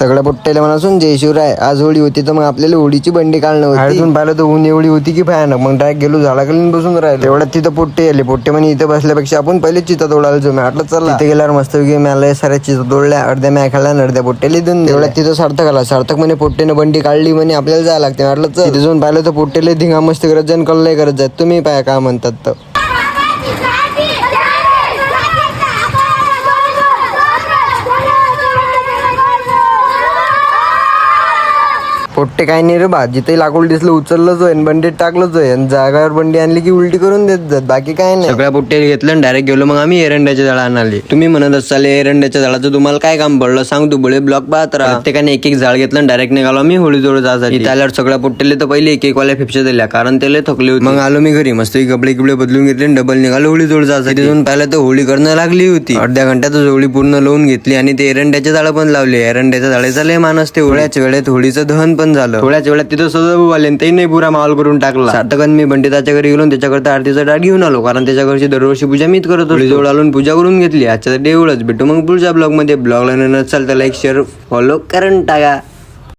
सगळ्या पोट्ट्याला म्हणासून जय शिवराय. आज होळी होती तर मग आपल्याला होळीची बंडी काढणं होती. बाहेरून पाहिलं तर ऊन एवढी होती की भयानक. मग डायरेक्ट गेलो झाडाखाली बसून राहिलो. तेवढ्यात तिथं पोट्टे आले. पोट्टे म्हणे इथं बसल्यापेक्षा आपण पहिले चिता तोडायला जाऊ. मी म्हटलं चला. तिथे गेल्यावर मस्त मला साऱ्या चिता तोडल्या. अर्ध्या म्या खाल्ल्या आणि अर्ध्या पोट्ट्याला देऊन. तेवढ्यात तिथं सार्थक आला. सार्थक म्हणे पोट्टेनं बंडी काढली म्हणे आपल्याला जायला लागते. म्हटलं चल. तिथे जाऊन पाहिलं तर पोट्टेले धिंगा मस्ती करत जाईन कल्लय करत जात. तुम्ही पाया काय म्हणतात तर पोट्टे काय नाही रे बा. जिथे लाकूड दिसलं उचललंच होय बंडीत टाकलंच होय. आणि जागावर बंडी आणली की उलटी करून देत जात. बाकी काय नाही. सगळ्या पोट्टे घेतलं आणि डायरेक्ट गेलो मग आम्ही एरंड्याच्या झाडा आणले. तुम्ही म्हणत असाल एरंड्याच्या झाडाचं तुम्हाला काय काम पडलं सांग तू बळे ब्लॉक पाहत राहा. प्रत्येकाने एक एक झाड घेतलं आणि डायरेक्ट निघालो आम्ही होळी जोड जायसाठी. इथे आल्यावर सगळ्या पोट्टेले तर पहिले एक एक वाल्या फेपशा दिल्या कारण त्याला थकले होते. मग आलो मी घरी मस्त कपडे गिपडे बदलून घेतले आणि डबल निघालो होळी जोड जायसाठी. तिथून पाहिलं तर होळी करणं लागली होती. अर्ध्या घंट्यातच होळी पूर्ण लावून घेतली आणि ते एरंड्याच्या झाडं पण लावले. एरंड्याच्या झाडाचा लय मान असते. होळ्याच वेळेत होळीचं दहन पण झालं. थोड्याच वेळात तिथं सजाऊ आले ते नाही पुरा माहोल करून टाकला. सार्थकन मी बंडिताच्या घरी गेलो त्याच्याकरता आरतीचा डाट घेऊन आलो कारण त्याच्या घरची दरवर्षी पूजा मीच करत होतो. जवळ आलो पूजा करून घेतली. आजच्या एवढंच भेटू मग पुढच्या ब्लॉग मध्ये. ब्लॉगला नसेल तर लाईक शेअर फॉलो करून टाका.